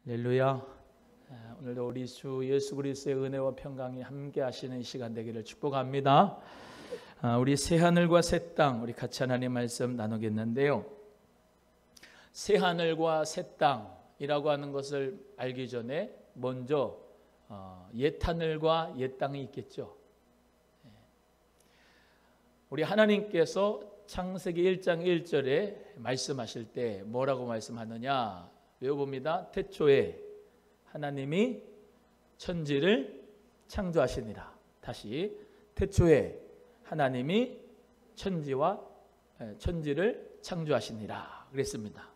할렐루야. 오늘도 우리 주 예수 그리스도의 은혜와 평강이 함께 하시는 이 시간 되기를 축복합니다. 우리 새하늘과 새 땅, 우리 같이 하나님 말씀 나누겠는데요. 새하늘과 새 땅이라고 하는 것을 알기 전에 먼저 옛하늘과 옛 땅이 있겠죠. 우리 하나님께서 창세기 1장 1절에 말씀하실 때 뭐라고 말씀하느냐 외워봅니다. 태초에 하나님이 천지를 창조하시니라. 다시 태초에 하나님이 천지를 창조하시니라 그랬습니다.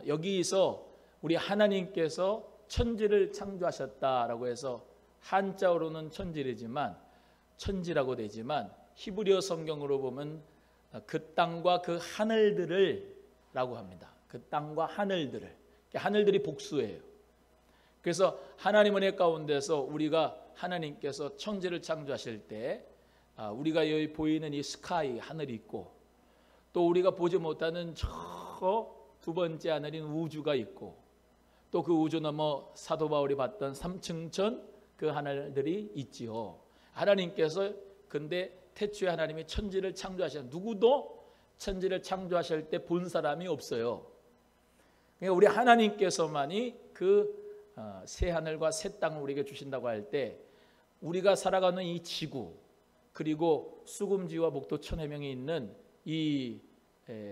여기서 우리 하나님께서 천지를 창조하셨다라고 해서 한자어로는 천지라고 되지만 히브리어 성경으로 보면 그 땅과 그 하늘들을 라고 합니다. 그 땅과 하늘들이 복수예요. 그래서 하나님 은혜 가운데서 우리가 하나님께서 천지를 창조하실 때 우리가 여기 보이는 이 스카이 하늘이 있고 또 우리가 보지 못하는 저 두 번째 하늘인 우주가 있고 또 그 우주 넘어 사도 바울이 봤던 삼층천 그 하늘들이 있지요. 하나님께서 근데 태초에 하나님이 천지를 창조하셨는데 누구도 천지를 창조하실 때 본 사람이 없어요. 그러니까 우리 하나님께서만이 그 새 하늘과 새 땅을 우리에게 주신다고 할 때 우리가 살아가는 이 지구 그리고 수금지와 목도 천해명이 있는 이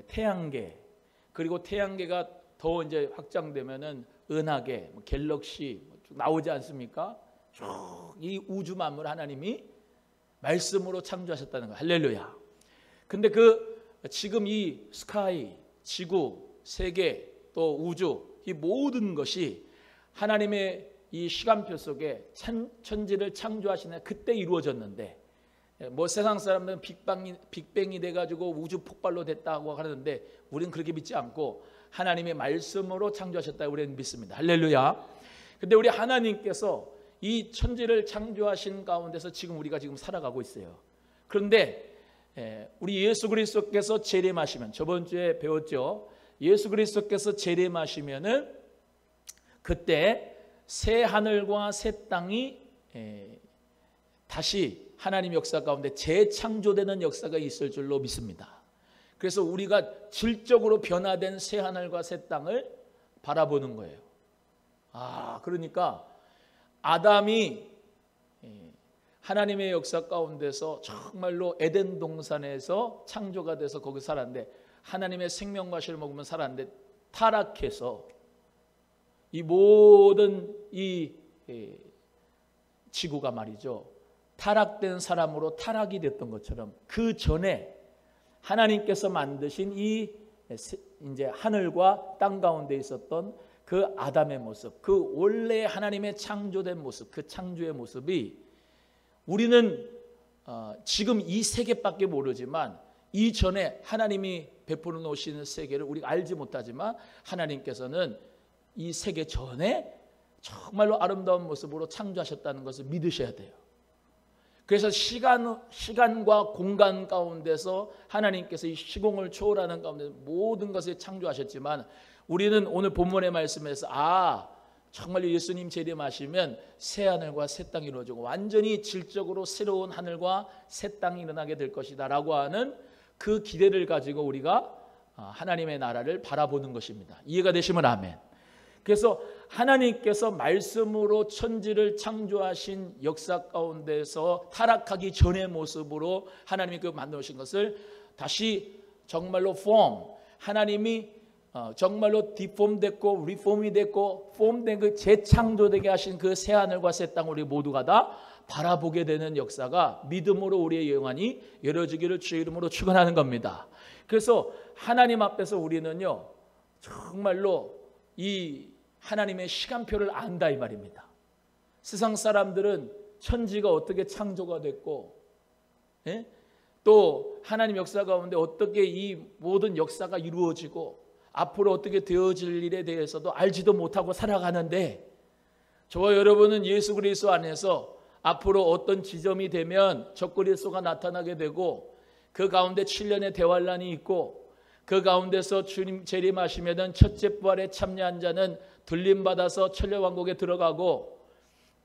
태양계 그리고 태양계가 더 이제 확장되면은 은하계, 갤럭시 나오지 않습니까? 이 우주 만물 하나님이 말씀으로 창조하셨다는 거예요. 할렐루야. 근데 지금 이 스카이, 지구, 세계 또 우주 이 모든 것이 하나님의 이 시간표 속에 천지를 창조하시는 그때 이루어졌는데 뭐 세상 사람들은 빅뱅이 돼가지고 우주 폭발로 됐다고 하는데 우리는 그렇게 믿지 않고 하나님의 말씀으로 창조하셨다고 우리는 믿습니다. 할렐루야. 근데 우리 하나님께서 이 천지를 창조하신 가운데서 우리가 지금 살아가고 있어요. 그런데 우리 예수 그리스도께서 재림하시면 저번 주에 배웠죠. 예수 그리스도께서 재림하시면은 그때 새 하늘과 새 땅이 다시 하나님 역사 가운데 재창조되는 역사가 있을 줄로 믿습니다. 그래서 우리가 질적으로 변화된 새 하늘과 새 땅을 바라보는 거예요. 그러니까 아담이 하나님의 역사 가운데서 정말로 에덴 동산에서 창조가 돼서 거기 살았는데 하나님의 생명과실을 먹으면 살았는데 타락해서 이 모든 이 지구가 말이죠. 타락된 사람으로 타락이 됐던 것처럼 그 전에 하나님께서 만드신 이 이제 하늘과 땅 가운데 있었던 그 아담의 모습, 그 원래 하나님의 창조된 모습, 그 창조의 모습이 우리는 지금 이 세계밖에 모르지만 이전에 하나님이 베풀어 놓으시는 세계를 우리가 알지 못하지만 하나님께서는 이 세계 전에 정말로 아름다운 모습으로 창조하셨다는 것을 믿으셔야 돼요. 그래서 시간과 공간 가운데서 하나님께서 이 시공을 초월하는 가운데 모든 것을 창조하셨지만 우리는 오늘 본문의 말씀에서 정말로 예수님 재림하시면 새 하늘과 새 땅이 이루어지고 완전히 질적으로 새로운 하늘과 새 땅이 일어나게 될 것이다 라고 하는 그 기대를 가지고 우리가 하나님의 나라를 바라보는 것입니다. 이해가 되시면 아멘. 그래서 하나님께서 말씀으로 천지를 창조하신 역사 가운데서 타락하기 전의 모습으로 하나님이 만드신 것을 다시 정말로 하나님이 정말로 디폼됐고 리폼이 됐고 폼된 그 재창조되게 하신 그 새하늘과 새 땅을 우리 모두가 다 바라보게 되는 역사가 믿음으로 우리의 영안이 열어지기를 주의 이름으로 축원하는 겁니다. 그래서 하나님 앞에서 우리는요 정말로 이 하나님의 시간표를 안다 이 말입니다. 세상 사람들은 천지가 어떻게 창조가 됐고 또 하나님 역사 가운데 어떻게 이 모든 역사가 이루어지고 앞으로 어떻게 되어질 일에 대해서도 알지도 못하고 살아가는데 저와 여러분은 예수 그리스도 안에서 앞으로 어떤 지점이 되면 적그리스도가 나타나게 되고 그 가운데 7년의 대환란이 있고 그 가운데서 주님 재림하시면은 첫째 부활에 참여한 자는 들림받아서 천년왕국에 들어가고,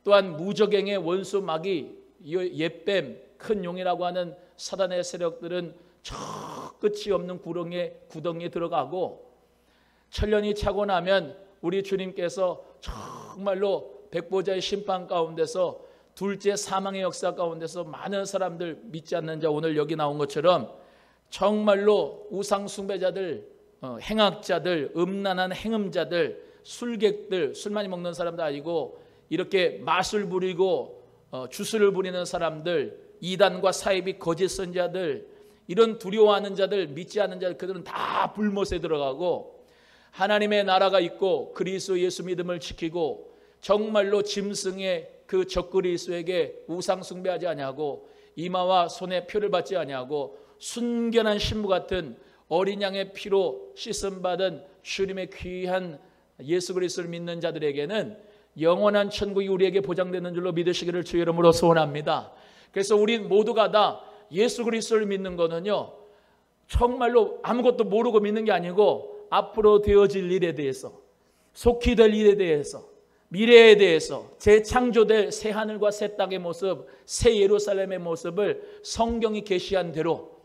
또한 무저갱의 원수 마귀, 옛뱀, 큰 용이라고 하는 사단의 세력들은 저 끝이 없는 구덩이에 들어가고, 천년이 차고 나면 우리 주님께서 정말로 백보자의 심판 가운데서 둘째 사망의 역사 가운데서 많은 사람들, 믿지 않는 자, 오늘 여기 나온 것처럼 정말로 우상 숭배자들, 행악자들, 음란한 행음자들, 술객들, 술 많이 먹는 사람도 아니고 이렇게 마술 부리고 주술을 부리는 사람들, 이단과 사이비 거짓 선자들, 이런 두려워하는 자들, 믿지 않는 자들, 그들은 다 불못에 들어가고, 하나님의 나라가 있고 그리스도 예수 믿음을 지키고 정말로 짐승의 그 적그리스도에게 우상 숭배하지 아니하고 이마와 손에 표를 받지 아니하고 순결한 신부 같은 어린 양의 피로 씻음 받은 주님의 귀한 예수 그리스도를 믿는 자들에게는 영원한 천국이 우리에게 보장되는 줄로 믿으시기를 주의 이름으로 소원합니다. 그래서 우리 모두가 다 예수 그리스도를 믿는 거는요, 정말로 아무것도 모르고 믿는 게 아니고 앞으로 되어질 일에 대해서, 속히 될 일에 대해서, 미래에 대해서, 재창조될 새 하늘과 새 땅의 모습, 새 예루살렘의 모습을 성경이 계시한 대로,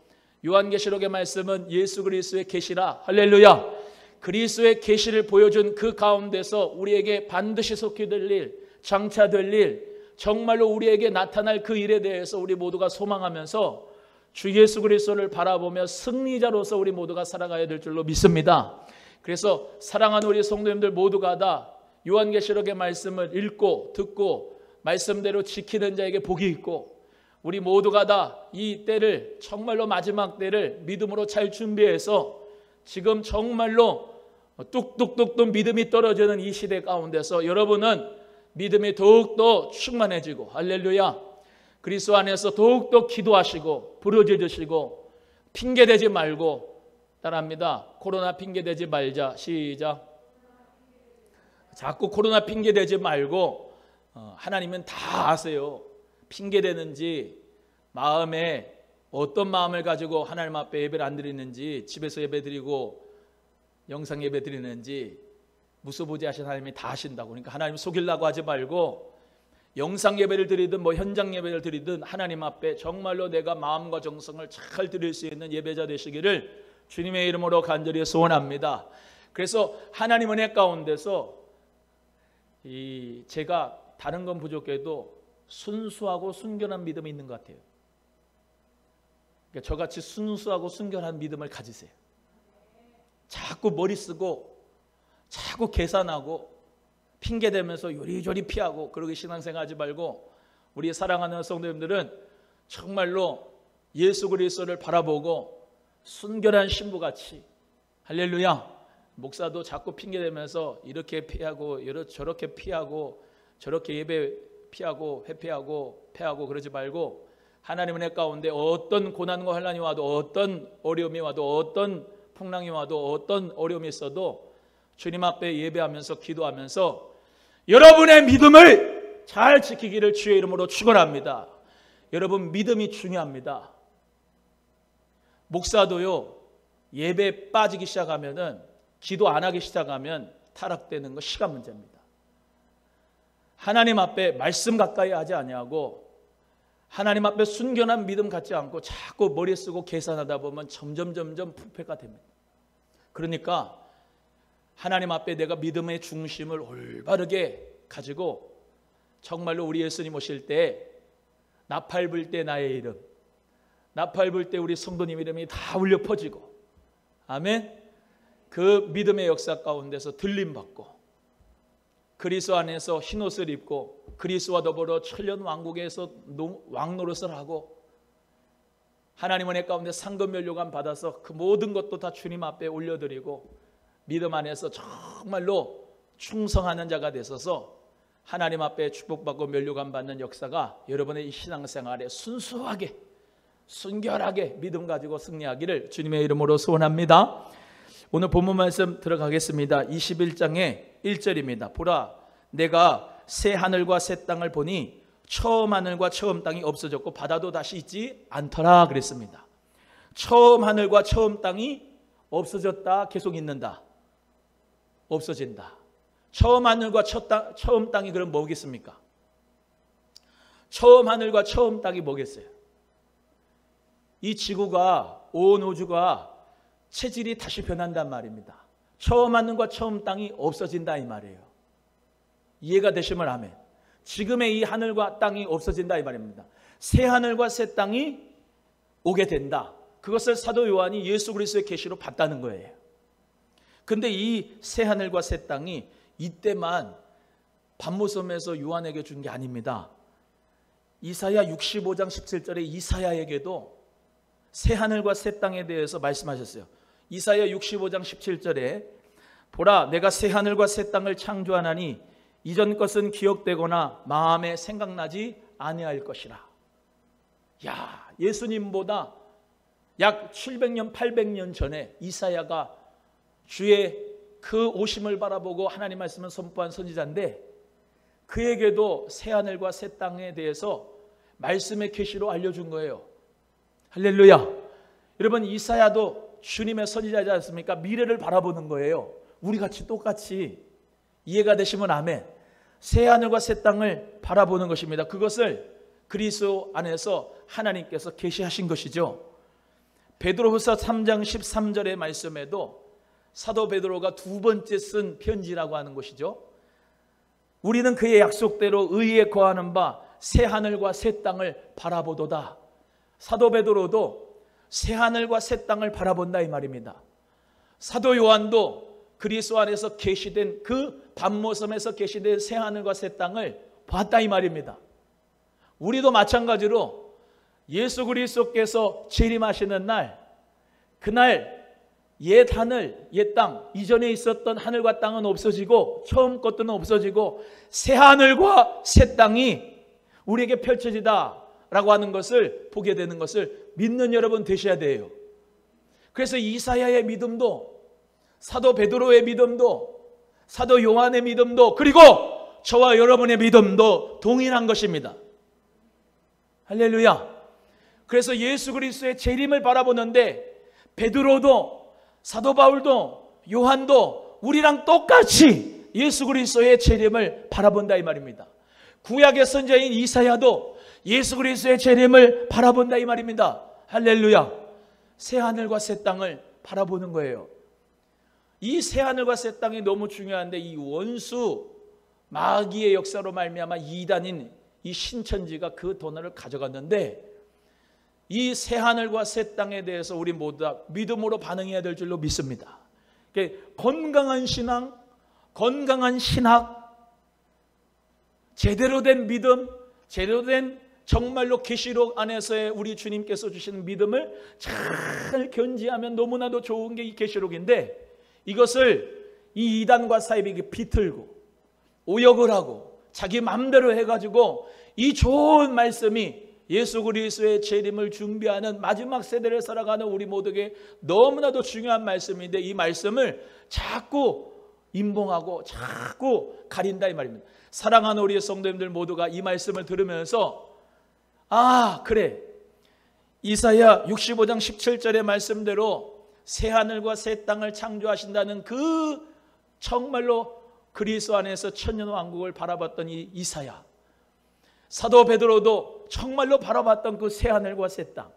요한계시록의 말씀은 예수 그리스도의 계시라, 할렐루야, 그리스도의 계시를 보여준 그 가운데서 우리에게 반드시 속히 될 일, 장차될 일, 정말로 우리에게 나타날 그 일에 대해서 우리 모두가 소망하면서 주 예수 그리스도를 바라보며 승리자로서 우리 모두가 살아가야 될 줄로 믿습니다. 그래서 사랑하는 우리 성도님들 모두가 다 요한계시록의 말씀을 읽고 듣고 말씀대로 지키는 자에게 복이 있고, 우리 모두가 다 이 때를, 정말로 마지막 때를 믿음으로 잘 준비해서 지금 정말로 뚝뚝뚝뚝 믿음이 떨어지는 이 시대 가운데서 여러분은 믿음이 더욱더 충만해지고, 할렐루야, 그리스도 안에서 더욱더 기도하시고 부르짖으시고 핑계대지 말고, 따라합니다. 코로나 핑계대지 말자. 시작. 자꾸 코로나 핑계대지 말고, 하나님은 다 아세요. 핑계대는지, 마음에 어떤 마음을 가지고 하나님 앞에 예배를 안 드리는지, 집에서 예배 드리고 영상 예배 드리는지 무소부지하신 하나님이 다 아신다고. 그러니까 하나님 속이려고 하지 말고, 영상 예배를 드리든 뭐 현장 예배를 드리든 하나님 앞에 정말로 내가 마음과 정성을 잘 드릴 수 있는 예배자 되시기를 주님의 이름으로 간절히 소원합니다. 그래서 하나님 은혜 가운데서 제가 다른 건 부족해도 순수하고 순결한 믿음이 있는 것 같아요. 그러니까 저같이 순수하고 순결한 믿음을 가지세요. 자꾸 머리 쓰고 자꾸 계산하고 핑계대면서 요리조리 피하고 그러기 신앙생활하지 말고, 우리 사랑하는 성도님들은 정말로 예수 그리스도를 바라보고 순결한 신부같이, 할렐루야, 목사도 자꾸 핑계대면서 이렇게 피하고 저렇게 피하고 저렇게 예배 피하고 회피하고 패하고 그러지 말고, 하나님 은혜 가운데 어떤 고난과 환난이 와도, 어떤 어려움이 와도, 어떤 풍랑이 와도, 어떤 어려움이 있어도 주님 앞에 예배하면서 기도하면서 여러분의 믿음을 잘 지키기를 주의 이름으로 축원합니다. 여러분, 믿음이 중요합니다. 목사도요, 예배 빠지기 시작하면은, 기도 안 하기 시작하면 타락되는 거 시간 문제입니다. 하나님 앞에 말씀 가까이 하지 아니하고, 하나님 앞에 순결한 믿음 갖지 않고 자꾸 머리 쓰고 계산하다 보면 점점 부패가 됩니다. 그러니까 하나님 앞에 내가 믿음의 중심을 올바르게 가지고, 정말로 우리 예수님 오실 때 나팔 불 때 나의 이름, 나팔 불 때 우리 성도님 이름이 다 울려 퍼지고, 아멘, 그 믿음의 역사 가운데서 들림받고 그리스도 안에서 흰옷을 입고 그리스도와 더불어 천년 왕국에서 왕노릇을 하고 하나님 은혜 가운데 상급 면류관 받아서 그 모든 것도 다 주님 앞에 올려드리고 믿음 안에서 정말로 충성하는 자가 되셔서 하나님 앞에 축복받고 면류관 받는 역사가 여러분의 이 신앙생활에 순수하게 순결하게 믿음 가지고 승리하기를 주님의 이름으로 소원합니다. 오늘 본문 말씀 들어가겠습니다. 21장의 1절입니다. 보라, 내가 새 하늘과 새 땅을 보니 처음 하늘과 처음 땅이 없어졌고 바다도 다시 있지 않더라 그랬습니다. 처음 하늘과 처음 땅이 없어졌다, 계속 있는다? 없어진다. 처음 하늘과 처음 땅이 그럼 뭐겠습니까? 처음 하늘과 처음 땅이 뭐겠어요? 이 지구가, 온 우주가 체질이 다시 변한단 말입니다. 처음 하늘과 처음 땅이 없어진다 이 말이에요. 이해가 되시면 아멘. 지금의 이 하늘과 땅이 없어진다 이 말입니다. 새 하늘과 새 땅이 오게 된다. 그것을 사도 요한이 예수 그리스도의 계시로 봤다는 거예요. 근데 이 새 하늘과 새 땅이 이때만 밤모섬에서 요한에게 준 게 아닙니다. 이사야 65장 17절에 이사야에게도 새 하늘과 새 땅에 대해서 말씀하셨어요. 이사야 65장 17절에 보라 내가 새 하늘과 새 땅을 창조하나니 이전 것은 기억되거나 마음에 생각나지 아니할 것이라. 야, 예수님보다 약 700년 800년 전에 이사야가 주의 그 오심을 바라보고 하나님 말씀을 선포한 선지자인데 그에게도 새 하늘과 새 땅에 대해서 말씀의 계시로 알려준 거예요. 할렐루야. 여러분 이사야도 주님의 선지자이지 않습니까? 미래를 바라보는 거예요. 우리같이 똑같이. 이해가 되시면 아멘. 새 하늘과 새 땅을 바라보는 것입니다. 그것을 그리스도 안에서 하나님께서 계시하신 것이죠. 베드로후서 3장 13절의 말씀에도 사도 베드로가 두 번째 쓴 편지라고 하는 것이죠. 우리는 그의 약속대로 의에 거하는 바 새 하늘과 새 땅을 바라보도다. 사도 베드로도 새 하늘과 새 땅을 바라본다 이 말입니다. 사도 요한도 그리스도 안에서 계시된 그 밤모섬에서 계시된 새 하늘과 새 땅을 봤다 이 말입니다. 우리도 마찬가지로 예수 그리스도께서 재림하시는 날, 그날 옛 하늘, 옛 땅, 이전에 있었던 하늘과 땅은 없어지고 처음 것들은 없어지고 새 하늘과 새 땅이 우리에게 펼쳐지다라고 하는 것을 보게 되는 것을 믿는 여러분 되셔야 돼요. 그래서 이사야의 믿음도 사도 베드로의 믿음도 사도 요한의 믿음도 그리고 저와 여러분의 믿음도 동일한 것입니다. 할렐루야. 그래서 예수 그리스도의 재림을 바라보는데 베드로도 사도 바울도 요한도 우리랑 똑같이 예수 그리스도의 재림을 바라본다 이 말입니다. 구약의 선지자인 이사야도 예수 그리스도의 재림을 바라본다 이 말입니다. 할렐루야. 새 하늘과 새 땅을 바라보는 거예요. 이 새 하늘과 새 땅이 너무 중요한데 이 원수 마귀의 역사로 말미암아 이단인 이 신천지가 그 돈을 가져갔는데 이 새 하늘과 새 땅에 대해서 우리 모두 다 믿음으로 반응해야 될 줄로 믿습니다. 건강한 신앙, 건강한 신학, 제대로 된 믿음, 제대로 된 정말로 계시록 안에서의 우리 주님께서 주시는 믿음을 잘 견지하면 너무나도 좋은 게 이 계시록인데 이것을 이 이단과 사이비에게 비틀고 오역을 하고 자기 마음대로 해가지고 이 좋은 말씀이 예수 그리스도의 재림을 준비하는 마지막 세대를 살아가는 우리 모두에게 너무나도 중요한 말씀인데 이 말씀을 자꾸 임봉하고 자꾸 가린다 이 말입니다. 사랑하는 우리의 성도님들 모두가 이 말씀을 들으면서 아 그래 이사야 65장 17절의 말씀대로 새 하늘과 새 땅을 창조하신다는 그 정말로 그리스도 안에서 천년왕국을 바라봤던 이 이사야, 사도 베드로도 정말로 바라봤던 그 새 하늘과 새 땅,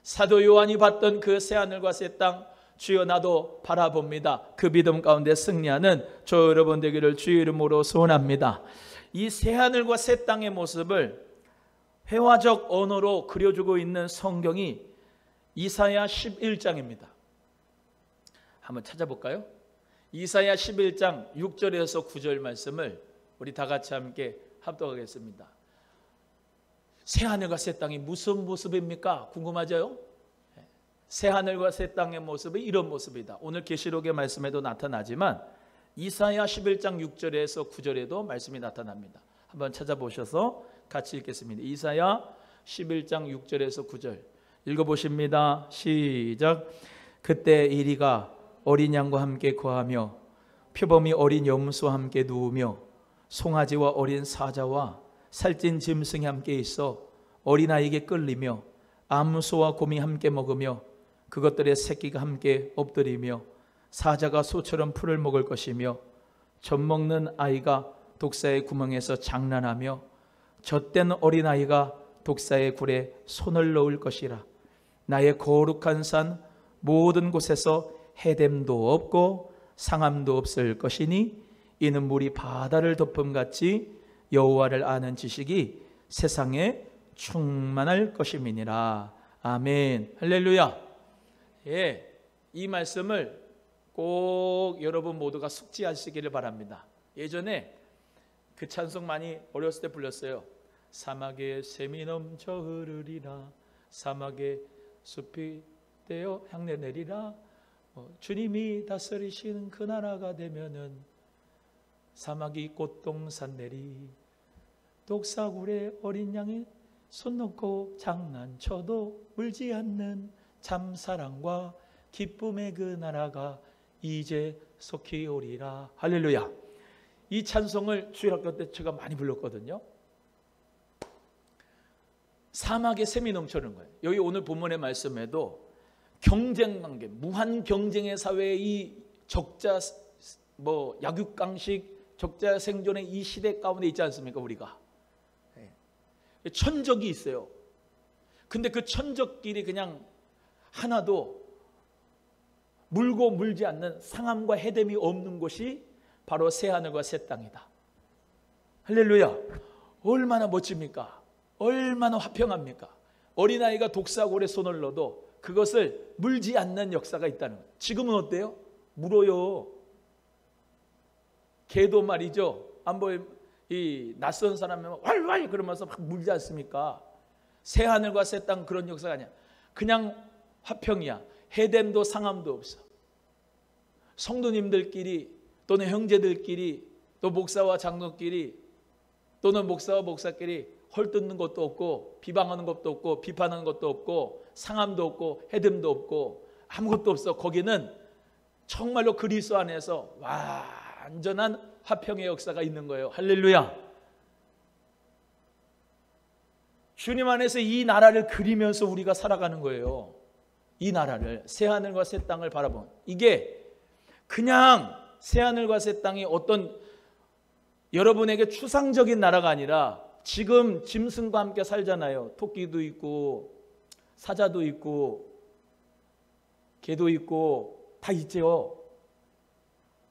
사도 요한이 봤던 그 새 하늘과 새 땅, 주여 나도 바라봅니다. 그 믿음 가운데 승리하는 저 여러분 되기를 주의 이름으로 소원합니다. 이 새 하늘과 새 땅의 모습을 회화적 언어로 그려주고 있는 성경이 이사야 11장입니다. 한번 찾아볼까요? 이사야 11장 6절에서 9절 말씀을 우리 다 같이 함께 합독하겠습니다. 새 하늘과 새 땅이 무슨 모습입니까? 궁금하죠? 새 하늘과 새 땅의 모습이 이런 모습이다. 오늘 계시록의 말씀에도 나타나지만 이사야 11장 6절에서 9절에도 말씀이 나타납니다. 한번 찾아보셔서 같이 읽겠습니다. 이사야 11장 6절에서 9절 읽어보십니다. 시작. 그때 이리가 어린 양과 함께 거하며 표범이 어린 염소와 함께 누우며 송아지와 어린 사자와 살찐 짐승이 함께 있어 어린아이에게 끌리며 암소와 곰이 함께 먹으며 그것들의 새끼가 함께 엎드리며 사자가 소처럼 풀을 먹을 것이며 젖먹는 아이가 독사의 구멍에서 장난하며 젖된 어린아이가 독사의 굴에 손을 넣을 것이라. 나의 거룩한 산 모든 곳에서 해됨도 없고 상함도 없을 것이니 이는 물이 바다를 덮음같이 여호와를 아는 지식이 세상에 충만할 것임이니라. 아멘. 할렐루야. 예, 이 말씀을 꼭 여러분 모두가 숙지하시기를 바랍니다. 예전에 그 찬송 많이 어렸을 때 불렀어요. 사막에 샘이 넘쳐 흐르리라, 사막에 숲이 되어 향내 내리라. 주님이 다스리시는 그 나라가 되면은 사막이 꽃동산 내리, 독사굴에 어린 양이 손 놓고 장난쳐도 물지 않는 참사랑과 기쁨의 그 나라가 이제 속히 오리라. 할렐루야. 이 찬송을 주일학교 때 제가 많이 불렀거든요. 사막에 샘이 넘쳐는 거예요. 여기 오늘 본문의 말씀에도 경쟁 관계, 무한 경쟁의 사회의 이 적자 약육강식 적자 생존의 이 시대 가운데 있지 않습니까? 우리가 천적이 있어요. 근데 그 천적끼리 그냥 하나도 물고 물지 않는 상함과 해됨이 없는 곳이 바로 새하늘과 새 땅이다. 할렐루야. 얼마나 멋집니까? 얼마나 화평합니까? 어린아이가 독사골에 손을 넣어도 그것을 물지 않는 역사가 있다는 거예요. 지금은 어때요? 물어요. 개도 말이죠. 이 낯선 사람이면 왈왈 그러면서 막 물지 않습니까? 새하늘과 새 땅 그런 역사가 아니야. 그냥 화평이야. 해됨도 상함도 없어. 성도님들끼리 또는 형제들끼리 또 목사와 장로끼리 또는 목사와 목사끼리 헐뜯는 것도 없고 비방하는 것도 없고 비판하는 것도 없고 상함도 없고 해됨도 없고 아무것도 없어. 거기는 정말로 그리스도 안에서 완전한 화평의 역사가 있는 거예요. 할렐루야. 주님 안에서 이 나라를 그리면서 우리가 살아가는 거예요. 이 나라를, 새하늘과 새 땅을 바라보는, 이게 그냥 새하늘과 새 땅이 어떤 여러분에게 추상적인 나라가 아니라 지금 짐승과 함께 살잖아요. 토끼도 있고 사자도 있고 개도 있고 다 있죠.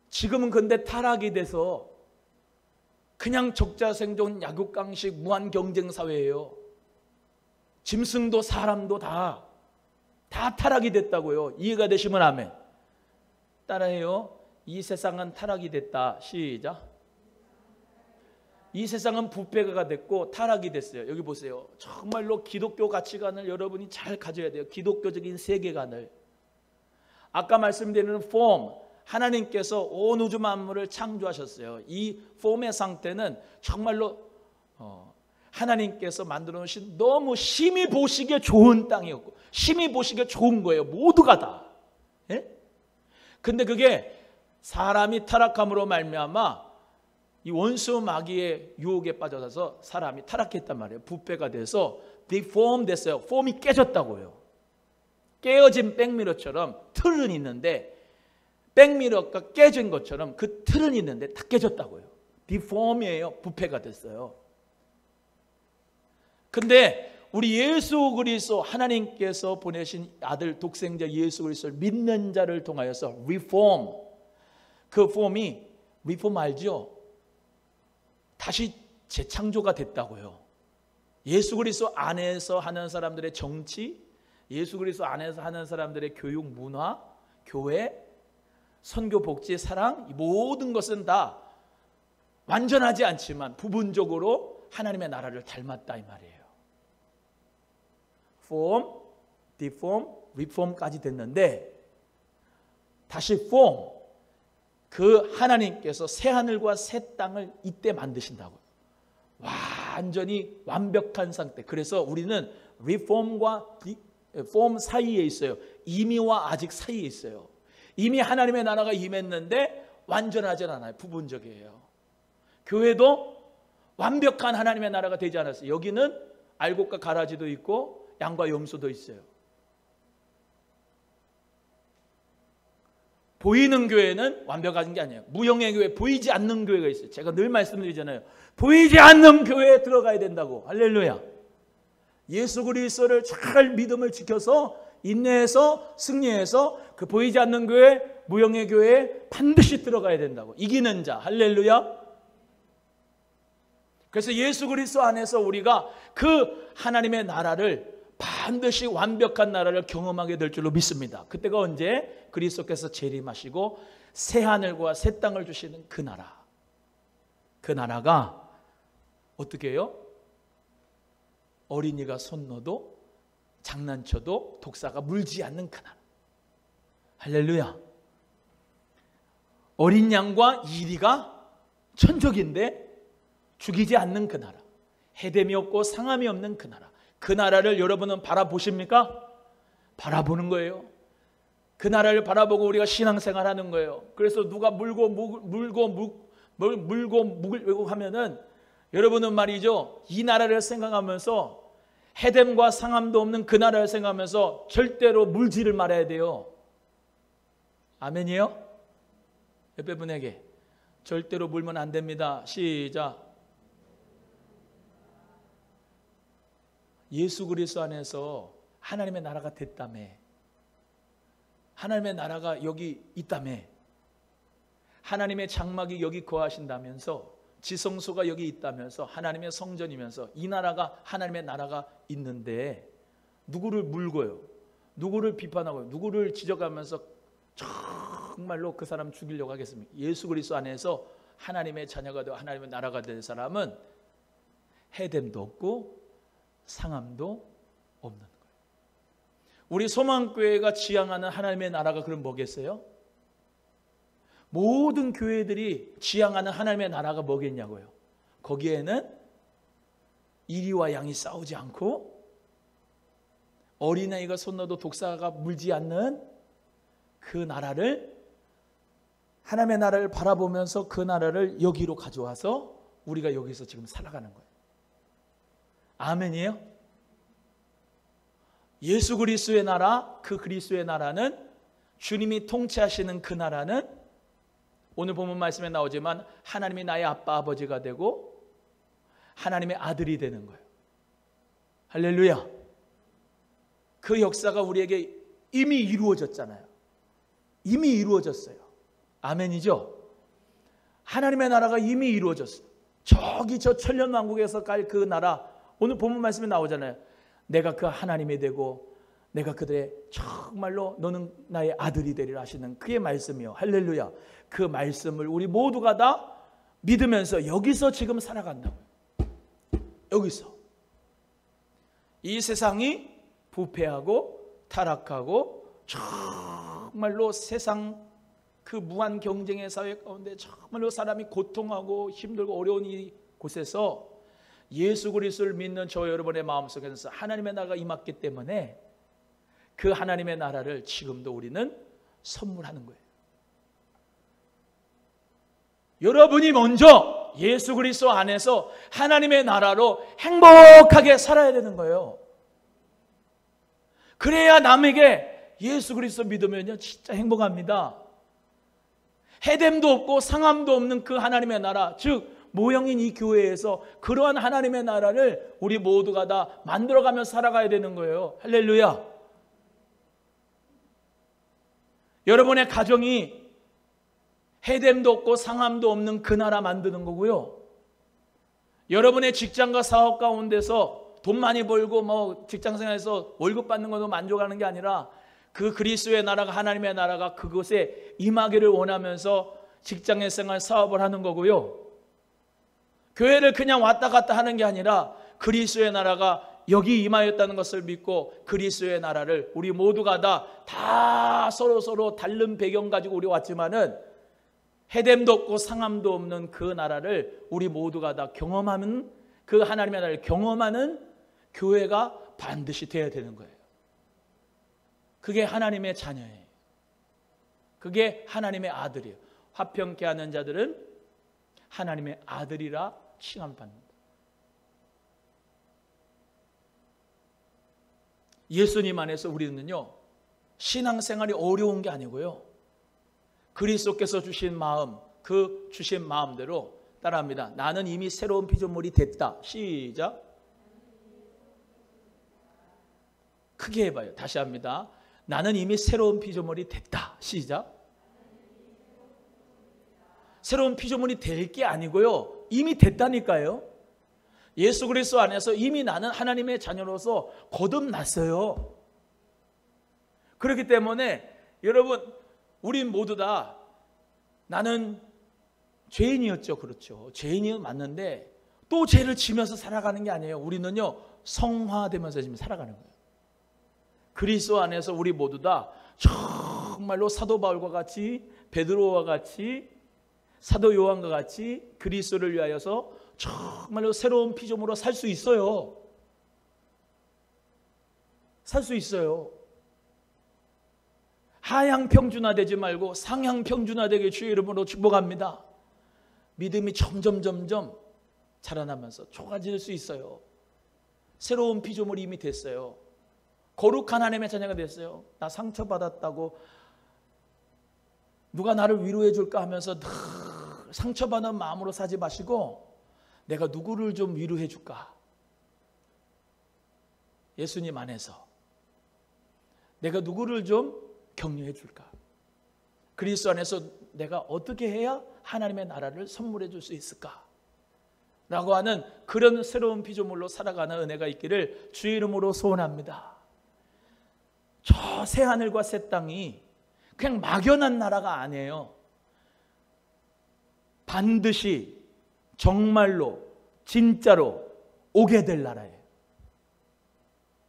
지금은 근데 타락이 돼서 그냥 적자생존 약육강식 무한 경쟁 사회예요. 짐승도 사람도 다 타락이 됐다고요. 이해가 되시면 아멘. 따라해요. 이 세상은 타락이 됐다. 시작. 이 세상은 부패가 됐고 타락이 됐어요. 여기 보세요. 정말로 기독교 가치관을 여러분이 잘 가져야 돼요. 기독교적인 세계관을. 아까 말씀드린 폼, 하나님께서 온 우주 만물을 창조하셨어요. 이 폼의 상태는 정말로 하나님께서 만들어 놓으신 너무 심히 보시기에 좋은 땅이었고 심히 보시기에 좋은 거예요. 모두가 다. 예? 근데 그게 사람이 타락함으로 말미암아 이 원수 마귀의 유혹에 빠져서 사람이 타락했단 말이에요. 부패가 돼서 디폼 됐어요. 폼이 깨졌다고요. 깨어진 백미러처럼 틀은 있는데 백미러가 깨진 것처럼 그 틀은 있는데 다 깨졌다고요. 디폼이에요. 부패가 됐어요. 근데 우리 예수 그리스도 하나님께서 보내신 아들 독생자 예수 그리스도를 믿는 자를 통하여서 리폼, 그 폼이 리폼 알죠? 다시 재창조가 됐다고요. 예수 그리스도 안에서 하는 사람들의 정치, 예수 그리스도 안에서 하는 사람들의 교육, 문화, 교회, 선교, 복지, 사랑, 이 모든 것은 다 완전하지 않지만 부분적으로 하나님의 나라를 닮았다 이 말이에요. 폼, 디폼, 리폼까지 됐는데 다시 폼, 그 하나님께서 새하늘과 새 땅을 이때 만드신다고요. 완전히 완벽한 상태. 그래서 우리는 리폼과 폼 사이에 있어요. 이미와 아직 사이에 있어요. 이미 하나님의 나라가 임했는데 완전하지 않아요. 부분적이에요. 교회도 완벽한 하나님의 나라가 되지 않았어요. 여기는 알곡과 가라지도 있고 양과 염소도 있어요. 보이는 교회는 완벽한 게 아니에요. 무형의 교회, 보이지 않는 교회가 있어요. 제가 늘 말씀드리잖아요. 보이지 않는 교회에 들어가야 된다고. 할렐루야. 예수 그리스도를 잘 믿음을 지켜서 인내해서 승리해서 그 보이지 않는 교회, 무형의 교회에 반드시 들어가야 된다고. 이기는 자. 할렐루야. 그래서 예수 그리스도 안에서 우리가 그 하나님의 나라를 반드시 완벽한 나라를 경험하게 될 줄로 믿습니다. 그때가 언제? 그리스도께서 재림하시고 새 하늘과 새 땅을 주시는 그 나라. 그 나라가 어떻게 해요? 어린이가 손 넣어도 장난쳐도 독사가 물지 않는 그 나라. 할렐루야. 어린 양과 이리가 천적인데 죽이지 않는 그 나라. 해됨이 없고 상함이 없는 그 나라. 그 나라를 여러분은 바라보십니까? 바라보는 거예요. 그 나라를 바라보고 우리가 신앙생활하는 거예요. 그래서 누가 물고 하면은 여러분은 말이죠, 이 나라를 생각하면서 해됨과 상함도 없는 그 나라를 생각하면서 절대로 물지를 말아야 돼요. 아멘이에요? 옆에 분에게 절대로 물면 안 됩니다. 시작. 예수 그리스도 안에서 하나님의 나라가 됐다며. 하나님의 나라가 여기 있다며. 하나님의 장막이 여기 거하신다면서, 지성소가 여기 있다면서, 하나님의 성전이면서 이 나라가 하나님의 나라가 있는데 누구를 물고요? 누구를 비판하고요? 누구를 지적하면서 정말로 그 사람 죽이려고 하겠습니까? 예수 그리스도 안에서 하나님의 자녀가 되어 하나님의 나라가 된 사람은 해됨도 없고 상함도 없는 거예요. 우리 소망교회가 지향하는 하나님의 나라가 그럼 뭐겠어요? 모든 교회들이 지향하는 하나님의 나라가 뭐겠냐고요? 거기에는 이리와 양이 싸우지 않고 어린아이가 손 넣어도 독사가 물지 않는 그 나라를, 하나님의 나라를 바라보면서 그 나라를 여기로 가져와서 우리가 여기서 지금 살아가는 거예요. 아멘이에요? 예수 그리스도의 나라, 그 그리스도의 나라는, 주님이 통치하시는 그 나라는 오늘 본문 말씀에 나오지만 하나님이 나의 아빠 아버지가 되고 하나님의 아들이 되는 거예요. 할렐루야. 그 역사가 우리에게 이미 이루어졌잖아요. 이미 이루어졌어요. 아멘이죠? 하나님의 나라가 이미 이루어졌어요. 저기 저 천년왕국에서 갈 그 나라, 오늘 본문 말씀에 나오잖아요. 내가 그 하나님이 되고 내가 그들의 정말로 너는 나의 아들이 되리라 하시는 그의 말씀이요. 할렐루야. 그 말씀을 우리 모두가 다 믿으면서 여기서 지금 살아간다고요. 여기서. 이 세상이 부패하고 타락하고 정말로 세상 그 무한 경쟁의 사회 가운데 정말로 사람이 고통하고 힘들고 어려운 이 곳에서 예수 그리스도를 믿는 저 여러분의 마음속에서 하나님의 나라가 임했기 때문에 그 하나님의 나라를 지금도 우리는 선물하는 거예요. 여러분이 먼저 예수 그리스도 안에서 하나님의 나라로 행복하게 살아야 되는 거예요. 그래야 남에게 예수 그리스도 믿으면요 진짜 행복합니다. 해됨도 없고 상함도 없는 그 하나님의 나라, 즉 모형인 이 교회에서 그러한 하나님의 나라를 우리 모두가 다 만들어가며 살아가야 되는 거예요. 할렐루야. 여러분의 가정이 해됨도 없고 상함도 없는 그 나라 만드는 거고요. 여러분의 직장과 사업 가운데서 돈 많이 벌고 직장생활에서 월급 받는 것도 만족하는 게 아니라 그 그리스도의 나라가, 하나님의 나라가 그곳에 임하기를 원하면서 직장의 생활, 사업을 하는 거고요. 교회를 그냥 왔다 갔다 하는 게 아니라 그리스도의 나라가 여기 임하였다는 것을 믿고 그리스도의 나라를 우리 모두가 다 서로 다른 배경 가지고 우리 왔지만은 해됨도 없고 상함도 없는 그 나라를 우리 모두가 다 경험하는, 그 하나님의 나라를 경험하는 교회가 반드시 되어야 되는 거예요. 그게 하나님의 자녀예요. 그게 하나님의 아들이에요. 화평케 하는 자들은 하나님의 아들이라 칭함받는다. 예수님 안에서 우리는요 신앙생활이 어려운 게 아니고요, 그리스도께서 주신 마음, 그 주신 마음대로 따라합니다. 나는 이미 새로운 피조물이 됐다. 시작. 크게 해봐요. 다시 합니다. 나는 이미 새로운 피조물이 됐다. 시작. 새로운 피조물이 될 게 아니고요, 이미 됐다니까요. 예수 그리스도 안에서 이미 나는 하나님의 자녀로서 거듭났어요. 그렇기 때문에 여러분, 우리 모두 다 나는 죄인이었죠. 그렇죠. 죄인이 맞는데 또 죄를 지면서 살아가는 게 아니에요. 우리는요, 성화되면서 지금 살아가는 거예요. 그리스도 안에서 우리 모두 다 정말로 사도 바울과 같이, 베드로와 같이, 사도 요한과 같이 그리스도를 위하여서 정말로 새로운 피조물로 살 수 있어요. 살 수 있어요. 하향 평준화되지 말고 상향 평준화되게 주의 이름으로 축복합니다. 믿음이 점점 자라나면서 좁아질 수 있어요. 새로운 피조물이 이미 됐어요. 거룩한 하나님의 자녀가 됐어요. 나 상처받았다고 누가 나를 위로해 줄까 하면서 늘 상처받은 마음으로 사지 마시고, 내가 누구를 좀 위로해 줄까? 예수님 안에서 내가 누구를 좀 격려해 줄까? 그리스도 안에서 내가 어떻게 해야 하나님의 나라를 선물해 줄 수 있을까? 라고 하는 그런 새로운 피조물로 살아가는 은혜가 있기를 주의 이름으로 소원합니다. 저 새하늘과 새 땅이 그냥 막연한 나라가 아니에요. 반드시 정말로 진짜로 오게 될 나라예요.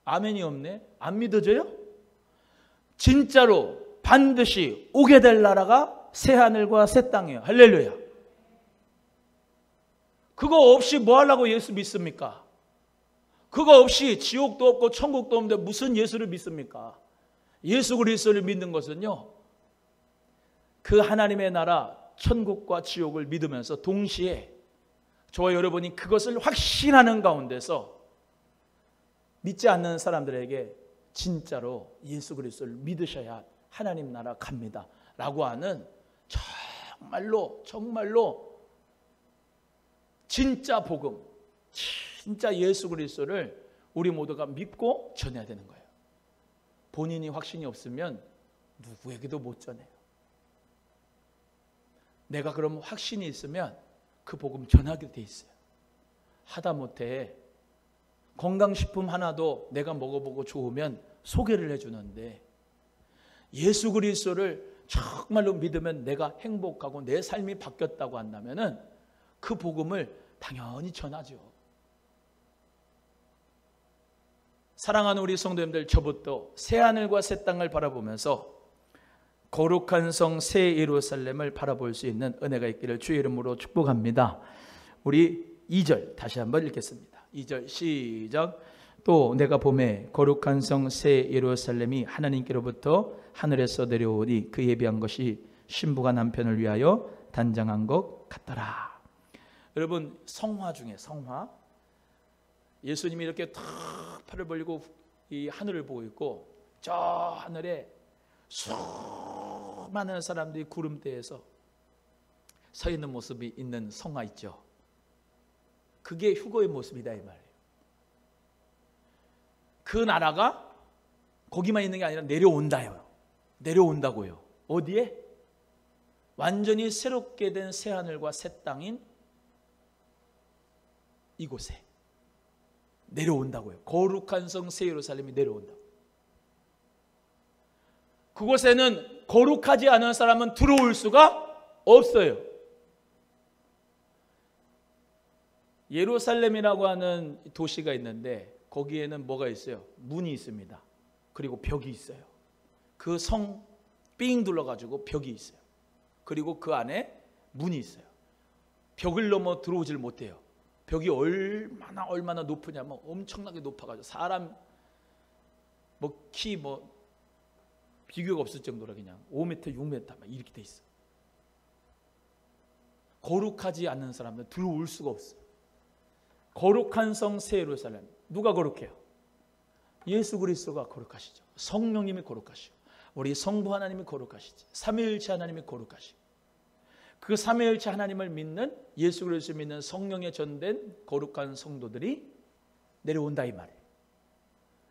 아멘이 없네. 안 믿어져요? 진짜로 반드시 오게 될 나라가 새하늘과 새 땅이에요. 할렐루야. 그거 없이 뭐 하려고 예수 믿습니까? 그거 없이 지옥도 없고 천국도 없는데 무슨 예수를 믿습니까? 예수 그리스도를 믿는 것은요, 그 하나님의 나라 천국과 지옥을 믿으면서 동시에 저와 여러분이 그것을 확신하는 가운데서 믿지 않는 사람들에게 진짜로 예수 그리스도를 믿으셔야 하나님 나라 갑니다 라고 하는 정말로 진짜 복음, 진짜 예수 그리스도를 우리 모두가 믿고 전해야 되는 거예요. 본인이 확신이 없으면 누구에게도 못 전해요. 내가 그럼 확신이 있으면 그 복음 전하게 돼 있어요. 하다못해 건강식품 하나도 내가 먹어보고 좋으면 소개를 해주는데, 예수 그리스도를 정말로 믿으면 내가 행복하고 내 삶이 바뀌었다고 한다면 그 복음을 당연히 전하죠. 사랑하는 우리 성도님들, 저부터 새하늘과 새 땅을 바라보면서 거룩한 성 새 예루살렘을 바라볼 수 있는 은혜가 있기를 주의 이름으로 축복합니다. 우리 2절 다시 한번 읽겠습니다. 2절 시작. 또 내가 보매 거룩한 성 새 예루살렘이 하나님께로부터 하늘에서 내려오니 그 예비한 것이 신부가 남편을 위하여 단장한 것 같더라. 여러분, 성화 중에 성화, 예수님이 이렇게 탁 팔을 벌리고 이 하늘을 보고 있고, 저 하늘에 수많은 사람들이 구름대에서 서 있는 모습이 있는 성화 있죠. 그게 휴거의 모습이다 이 말이에요. 그 나라가 거기만 있는 게 아니라 내려온다요. 내려온다고요. 어디에? 완전히 새롭게 된 새하늘과 새 땅인 이곳에 내려온다고요. 거룩한 성 새 예루살렘이 내려온다고. 그곳에는 거룩하지 않은 사람은 들어올 수가 없어요. 예루살렘이라고 하는 도시가 있는데 거기에는 뭐가 있어요? 문이 있습니다. 그리고 벽이 있어요. 그 성 삥 둘러가지고 벽이 있어요. 그리고 그 안에 문이 있어요. 벽을 넘어 들어오질 못해요. 벽이 얼마나 높으냐면 엄청나게 높아가지고 사람 키 비교가 없을 정도로 그냥 5m, 6m 막 이렇게 돼 있어. 거룩하지 않는 사람들 들어올 수가 없어. 거룩한 성 새 예루살렘, 누가 거룩해요? 예수 그리스도가 거룩하시죠. 성령님이 거룩하시죠. 우리 성부 하나님이 거룩하시지. 삼위일체 하나님이 거룩하시고 그 삼위일체 하나님을 믿는 예수 그리스도를 믿는 성령에 전된 거룩한 성도들이 내려온다 이 말이에요.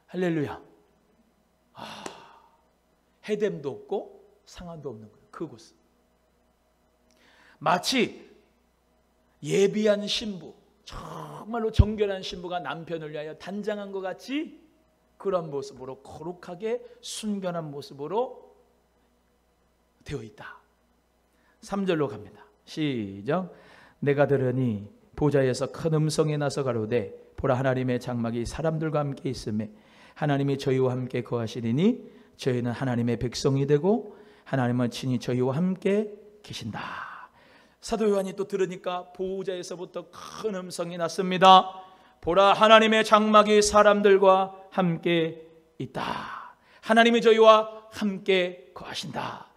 할렐루야. 해됨도 없고 상한도 없는 거예요. 그곳은 마치 예비한 신부, 정말로 정결한 신부가 남편을 위하여 단장한 것 같이 그런 모습으로 거룩하게 순결한 모습으로 되어 있다. 3절로 갑니다. 시작. 내가 들으니 보좌에서 큰 음성이 나서 가로되 보라 하나님의 장막이 사람들과 함께 있음에 하나님이 저희와 함께 거하시리니 저희는 하나님의 백성이 되고 하나님은 친히 저희와 함께 계신다. 사도 요한이 또 들으니까 보좌에서부터 큰 음성이 났습니다. 보라 하나님의 장막이 사람들과 함께 있다. 하나님이 저희와 함께 거하신다.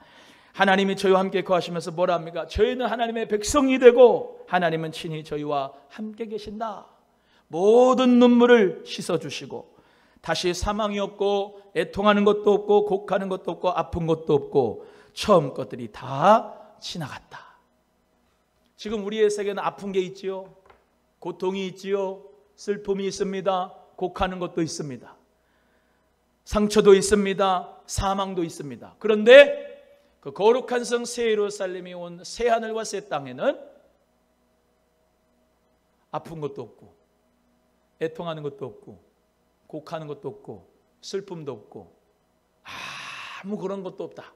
하나님이 저희와 함께 거하시면서 뭐라 합니까? 저희는 하나님의 백성이 되고 하나님은 친히 저희와 함께 계신다. 모든 눈물을 씻어주시고 다시 사망이 없고 애통하는 것도 없고 곡하는 것도 없고 아픈 것도 없고 처음 것들이 다 지나갔다. 지금 우리의 세계는 아픈 게 있지요. 고통이 있지요. 슬픔이 있습니다. 곡하는 것도 있습니다. 상처도 있습니다. 사망도 있습니다. 그런데 그 거룩한 성 새 예루살렘이 온 새 하늘과 새 땅에는 아픈 것도 없고 애통하는 것도 없고 곡하는 것도 없고 슬픔도 없고 아무 그런 것도 없다.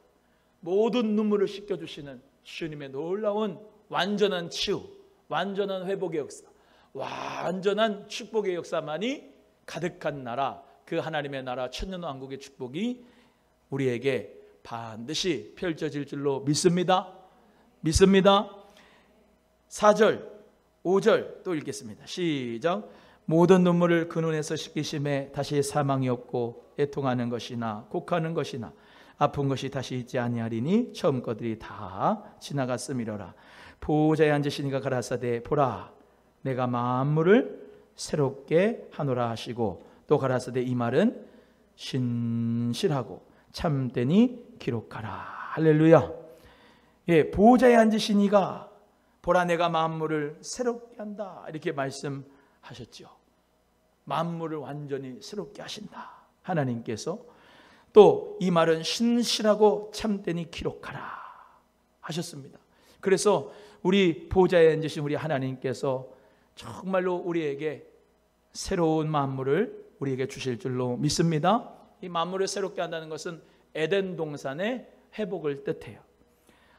모든 눈물을 씻겨주시는 주님의 놀라운 완전한 치유, 완전한 회복의 역사, 완전한 축복의 역사만이 가득한 나라, 그 하나님의 나라 천년왕국의 축복이 우리에게 반드시 펼쳐질 줄로 믿습니다. 믿습니다. 4절, 5절 또 읽겠습니다. 시작. 모든 눈물을 그 눈에서 씻기심에 다시 사망이 없고 애통하는 것이나 곡하는 것이나 아픈 것이 다시 있지 아니하리니 처음 것들이 다 지나갔음이로라. 보호자에 앉으시니가 가라사대 보라 내가 만물을 새롭게 하노라 하시고 또 가라사대 이 말은 신실하고 참되니 기록하라. 할렐루야. 예, 보호자에 앉으시니가 보라 내가 만물을 새롭게 한다 이렇게 말씀하셨죠. 만물을 완전히 새롭게 하신다 하나님께서. 또 이 말은 신실하고 참되니 기록하라 하셨습니다. 그래서 우리 보좌에 앉으신 우리 하나님께서 정말로 우리에게 새로운 만물을 우리에게 주실 줄로 믿습니다. 이 만물을 새롭게 한다는 것은 에덴 동산의 회복을 뜻해요.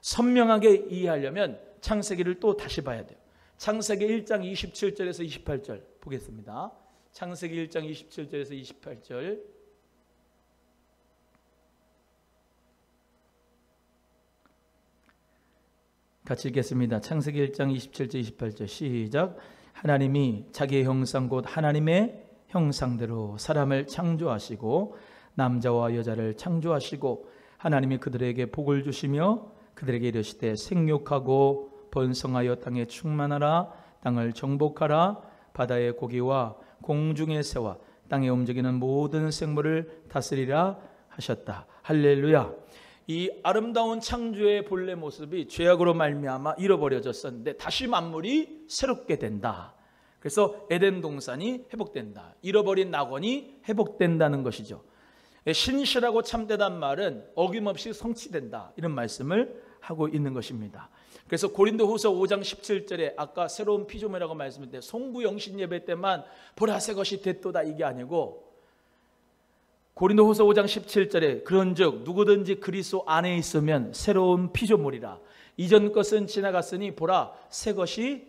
선명하게 이해하려면 창세기를 또 다시 봐야 돼요. 창세기 1장 27절에서 28절 보겠습니다. 창세기 1장 27절에서 28절 같이 읽겠습니다. 창세기 1장 27절 28절 시작. 하나님이 자기의 형상 곧 하나님의 형상대로 사람을 창조하시고 남자와 여자를 창조하시고 하나님이 그들에게 복을 주시며 그들에게 이르시되 생육하고 번성하여 땅에 충만하라. 땅을 정복하라. 바다의 고기와 공중의 새와 땅에 움직이는 모든 생물을 다스리라 하셨다. 할렐루야. 이 아름다운 창조의 본래 모습이 죄악으로 말미암아 잃어버려졌었는데 다시 만물이 새롭게 된다. 그래서 에덴 동산이 회복된다. 잃어버린 낙원이 회복된다는 것이죠. 신실하고 참되단 말은 어김없이 성취된다. 이런 말씀을 하고 있는 것입니다. 그래서 고린도후서 5장 17절에 아까 새로운 피조물이라고 말씀했는데 송구영신 예배 때만 보라 새 것이 됐도다 이게 아니고 고린도후서 5장 17절에 그런즉 누구든지 그리스도 안에 있으면 새로운 피조물이라. 이전 것은 지나갔으니 보라 새 것이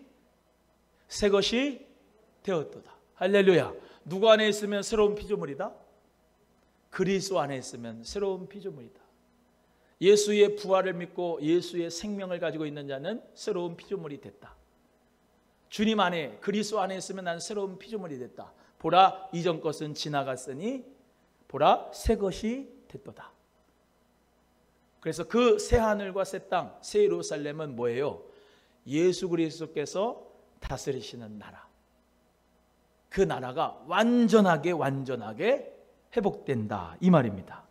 되었도다. 할렐루야. 누구 안에 있으면 새로운 피조물이다? 그리스도 안에 있으면 새로운 피조물이다. 예수의 부활을 믿고 예수의 생명을 가지고 있는 자는 새로운 피조물이 됐다. 주님 안에 그리스도 안에 있으면 난 새로운 피조물이 됐다. 보라 이전 것은 지나갔으니 보라 새 것이 됐도다. 그래서 그 새 하늘과 새 땅, 새 예루살렘은 뭐예요? 예수 그리스도께서 다스리시는 나라. 그 나라가 완전하게 회복된다 이 말입니다.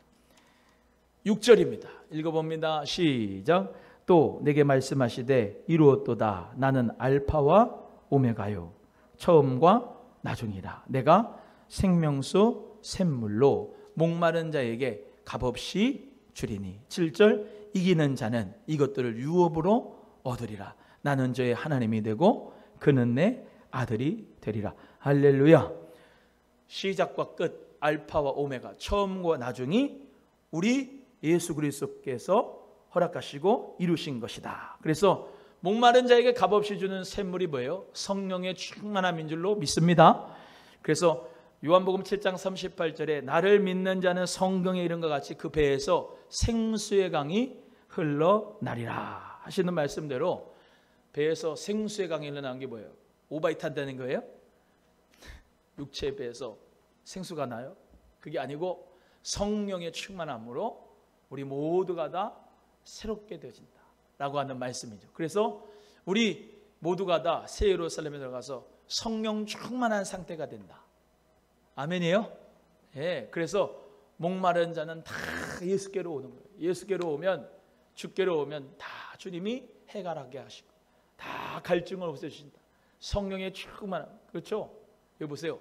6절입니다. 읽어봅니다. 시작. 또 내게 말씀하시되 이루었도다. 나는 알파와 오메가요 처음과 나중이라. 내가 생명수 샘물로 목마른 자에게 값없이 주리니. 7절. 이기는 자는 이것들을 유업으로 얻으리라. 나는 저의 하나님이 되고 그는 내 아들이 되리라. 할렐루야. 시작과 끝, 알파와 오메가, 처음과 나중이 우리 예수 그리스도께서 허락하시고 이루신 것이다. 그래서 목마른 자에게 값없이 주는 샘물이 뭐예요? 성령의 충만함인 줄로 믿습니다. 그래서 요한복음 7장 38절에 나를 믿는 자는 성경에 이른 것 같이 그 배에서 생수의 강이 흘러나리라 하시는 말씀대로 배에서 생수의 강이 흘러나는 게 뭐예요? 오바이 탄다는 거예요? 육체의 배에서 생수가 나요? 그게 아니고 성령의 충만함으로 우리 모두가 다 새롭게 되어진다 라고 하는 말씀이죠. 그래서 우리 모두가 다 새 예루살렘에 들어가서 성령 충만한 상태가 된다. 아멘이에요? 예, 그래서 목마른 자는 다 예수께로 오는 거예요. 예수께로 오면, 주께로 오면 다 주님이 해결하게 하시고 다 갈증을 없애주신다. 성령의 충만함. 그렇죠? 여기 보세요.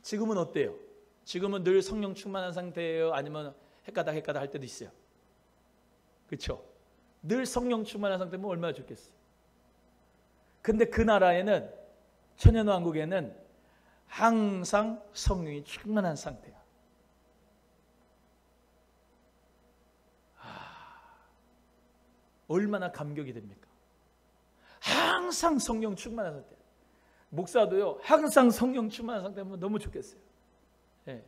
지금은 어때요? 지금은 늘 성령 충만한 상태예요? 아니면 헷가닥 할 때도 있어요? 그렇죠? 늘 성령 충만한 상태면 얼마나 좋겠어요. 근데 그 나라에는, 천연왕국에는 항상 성령이 충만한 상태야. 얼마나 감격이 됩니까? 항상 성령 충만한 상태. 목사도요, 항상 성령 충만한 상태면 너무 좋겠어요. 예.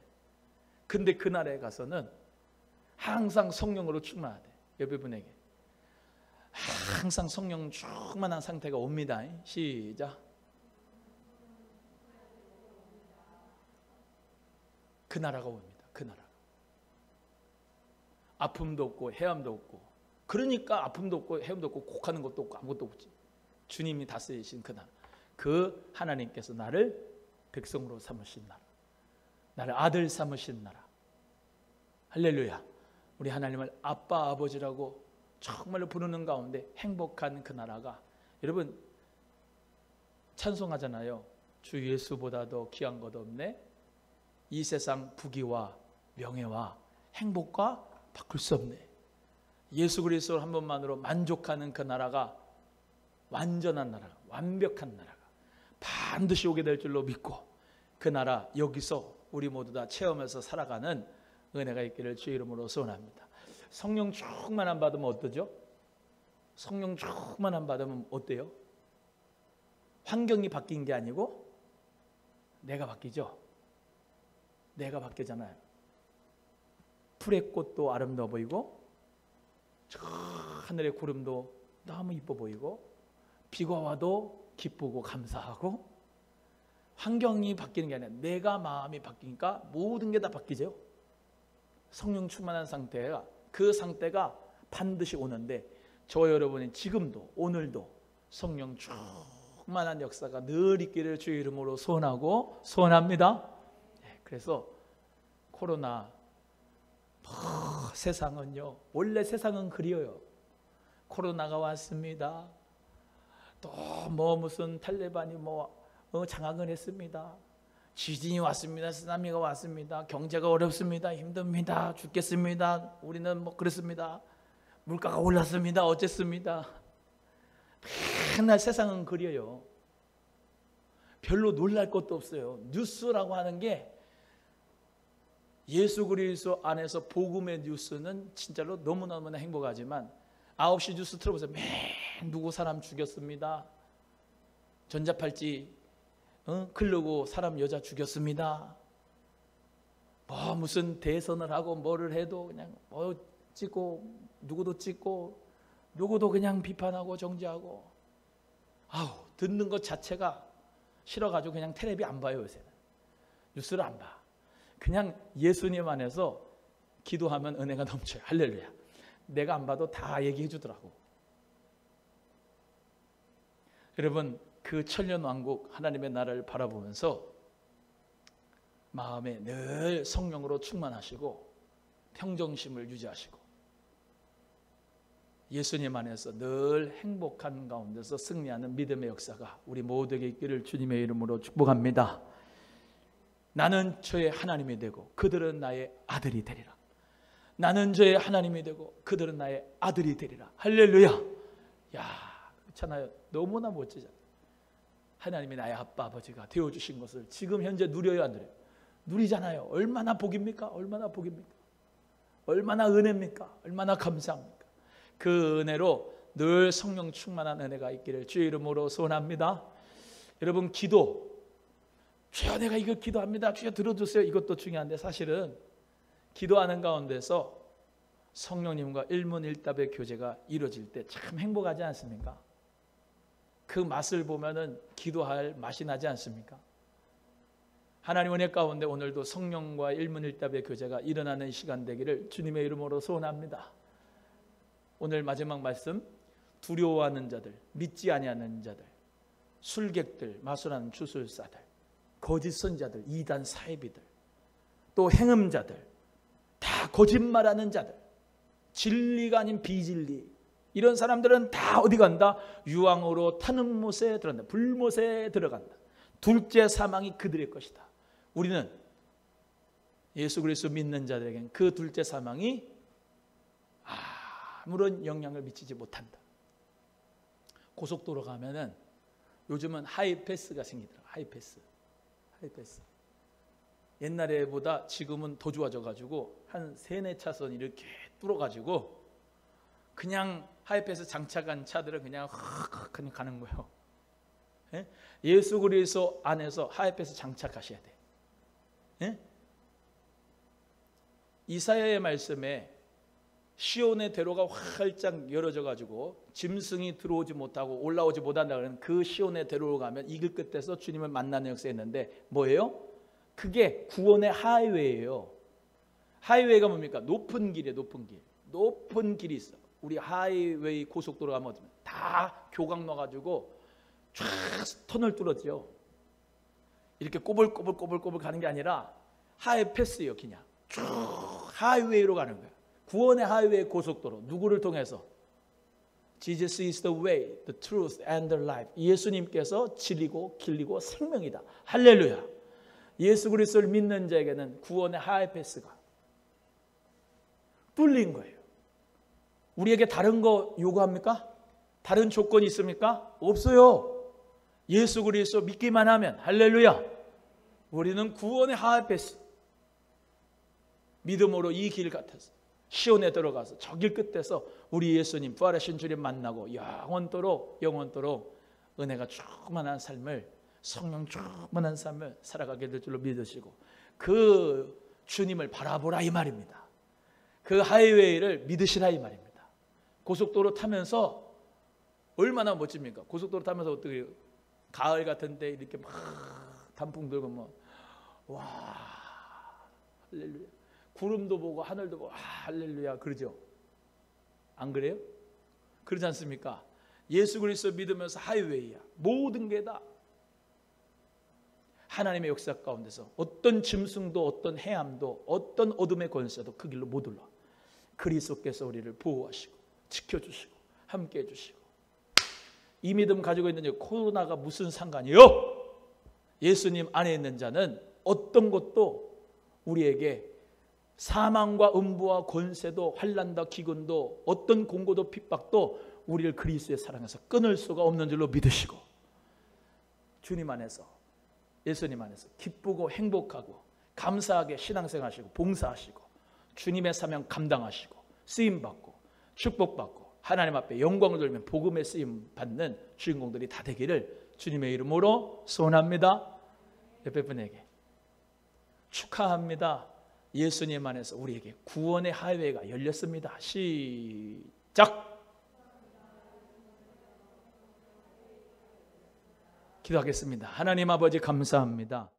근데 그 나라에 가서는 항상 성령으로 충만하대. 옆에 분에게 항상 성령 충만한 상태가 옵니다. 시작. 그 나라가 옵니다. 그 나라가. 아픔도 없고 해함도 없고, 그러니까 아픔도 없고 해함도 없고 곡하는 것도 없고 아무것도 없지. 주님이 다스리신 그 나라, 그 하나님께서 나를 백성으로 삼으신 나라, 나를 아들 삼으신 나라. 할렐루야. 우리 하나님을 아빠 아버지라고 정말로 부르는 가운데 행복한 그 나라가, 여러분 찬송하잖아요. 주 예수보다도 귀한 것 없네. 이 세상 부귀와 명예와 행복과 바꿀 수 없네. 예수 그리스도 한 번만으로 만족하는 그 나라가 완전한 나라가, 완벽한 나라가 반드시 오게 될 줄로 믿고, 그 나라 여기서 우리 모두 다 체험해서 살아가는 은혜가 있기를 주의 이름으로 소원합니다. 성령 충만함 받으면 어떠죠? 성령 충만함 받으면 어때요? 환경이 바뀐 게 아니고 내가 바뀌죠. 내가 바뀌잖아요. 풀의 꽃도 아름다워 보이고, 저 하늘의 구름도 너무 이뻐 보이고, 비가 와도 기쁘고 감사하고, 환경이 바뀌는 게 아니라 내가 마음이 바뀌니까 모든 게 다 바뀌죠. 성령 충만한 상태가, 그 상태가 반드시 오는데, 저 여러분이 지금도 오늘도 성령 충만한 역사가 늘 있기를 주의 이름으로 소원하고 소원합니다. 그래서 코로나, 세상은요, 원래 세상은 그리워요. 코로나가 왔습니다. 또 무슨 탈레반이 장악을 했습니다. 지진이 왔습니다. 쓰나미가 왔습니다. 경제가 어렵습니다. 힘듭니다. 죽겠습니다. 우리는 그렇습니다. 물가가 올랐습니다. 어쨌습니다. 맨날 세상은 그려요. 별로 놀랄 것도 없어요. 뉴스라고 하는 게, 예수 그리스도 안에서 복음의 뉴스는 진짜로 너무너무나 행복하지만, 9시 뉴스 틀어보세요. 맨 누구 사람 죽였습니다. 전자팔찌 글르고 사람 여자 죽였습니다. 무슨 대선을 하고 뭐를 해도 그냥 찍고, 누구도 그냥 비판하고 정죄하고, 듣는 것 자체가 싫어가지고 그냥 텔레비 안 봐요. 요새는 뉴스를 안 봐. 그냥 예수님 안에서 기도하면 은혜가 넘쳐요. 할렐루야. 내가 안 봐도 다 얘기해 주더라고. 여러분, 그 천년왕국 하나님의 나라를 바라보면서 마음에 늘 성령으로 충만하시고 평정심을 유지하시고 예수님 안에서 늘 행복한 가운데서 승리하는 믿음의 역사가 우리 모두에게 있기를 주님의 이름으로 축복합니다. 나는 저의 하나님이 되고 그들은 나의 아들이 되리라. 나는 저의 하나님이 되고 그들은 나의 아들이 되리라. 할렐루야. 야, 그렇잖아요. 너무나 멋지잖아요. 하나님이 나의 아빠 아버지가 되어주신 것을 지금 현재 누려요, 안 누려요? 누리잖아요. 얼마나 복입니까? 얼마나 복입니까? 얼마나 은혜입니까? 얼마나 감사합니까? 그 은혜로 늘 성령 충만한 은혜가 있기를 주의 이름으로 소원합니다. 여러분, 기도, 주여 내가 이거 기도합니다, 주여 들어주세요, 이것도 중요한데 사실은 기도하는 가운데서 성령님과 일문일답의 교제가 이루어질 때 참 행복하지 않습니까? 그 맛을 보면은 기도할 맛이 나지 않습니까? 하나님 은혜 가운데 오늘도 성령과 일문일답의 교제가 일어나는 시간 되기를 주님의 이름으로 소원합니다. 오늘 마지막 말씀, 두려워하는 자들, 믿지 아니하는 자들, 술객들, 마술하는 주술사들, 거짓 선자들, 이단 사이비들, 또 행음자들, 다 거짓말하는 자들, 진리가 아닌 비진리, 이런 사람들은 다 어디 간다? 유황으로 타는 못에 들어간다. 불못에 들어간다. 둘째 사망이 그들의 것이다. 우리는 예수 그리스도 믿는 자들에게는 그 둘째 사망이 아무런 영향을 미치지 못한다. 고속도로 가면은 요즘은 하이패스가 생기더라고요. 하이패스. 옛날에보다 지금은 더 좋아져 가지고 한 3-4차선 이렇게 뚫어 가지고 그냥 하이패스 장착한 차들은 그냥 가는 거예요. 예? 예수 그리스도 안에서 하이패스 장착하셔야 돼. 예? 이사야의 말씀에 시온의 대로가 활짝 열어져 가지고 짐승이 들어오지 못하고 올라오지 못한다는 그 시온의 대로로 가면 이 길 끝에서 주님을 만나는 역사였는데 뭐예요? 그게 구원의 하이웨이예요. 하이웨이가 뭡니까? 높은 길이에요. 높은 길이 있어. 우리 하이웨이 고속도로 가면 다 교각 넣어가지고 쫙 터널 뚫어지요. 이렇게 꼬불꼬불 가는 게 아니라 하이패스예요. 그냥 쭉 하이웨이로 가는 거예요. 구원의 하이웨이 고속도로. 누구를 통해서? Jesus is the way, the truth and the life. 예수님께서 진리고 길리고 생명이다. 할렐루야. 예수 그리스도를 믿는 자에게는 구원의 하이패스가 뚫린 거예요. 우리에게 다른 거 요구합니까? 다른 조건이 있습니까? 없어요. 예수 그리스도 믿기만 하면 할렐루야. 우리는 구원의 하이패스, 믿음으로 이 길 같아서 시온에 들어가서 저 길 끝에서 우리 예수님 부활하신 주님 만나고 영원토록 은혜가 충만한 삶을, 성령 충만한 삶을 살아가게 될 줄로 믿으시고 그 주님을 바라보라 이 말입니다. 그 하이웨이를 믿으시라 이 말입니다. 고속도로 타면서 얼마나 멋집니까? 고속도로 타면서 어떻게 가을 같은데 이렇게 막 단풍 들고 뭐 와 할렐루야. 구름도 보고 하늘도 보고 할렐루야 그러죠. 안 그래요? 그러지 않습니까? 예수 그리스도 믿으면서 하이웨이야. 모든 게 다 하나님의 역사 가운데서 어떤 짐승도 어떤 해함도 어떤 어둠의 권세도 그 길로 못 올라. 그리스도께서 우리를 보호하시고 지켜주시고 함께해 주시고 이 믿음 가지고 있는 코로나가 무슨 상관이요? 예수님 안에 있는 자는 어떤 것도 우리에게 사망과 음부와 권세도 환난도 기근도 어떤 공고도 핍박도 우리를 그리스도의 사랑에서 끊을 수가 없는 줄로 믿으시고 주님 안에서 예수님 안에서 기쁘고 행복하고 감사하게 신앙생활하시고 봉사하시고 주님의 사명 감당하시고 쓰임받고 축복받고 하나님 앞에 영광을 돌면 복음의 쓰임 받는 주인공들이 다 되기를 주님의 이름으로 소원합니다. 옆에 분에게 축하합니다. 예수님 안에서 우리에게 구원의 하이웨이가 열렸습니다. 시작! 기도하겠습니다. 하나님 아버지 감사합니다.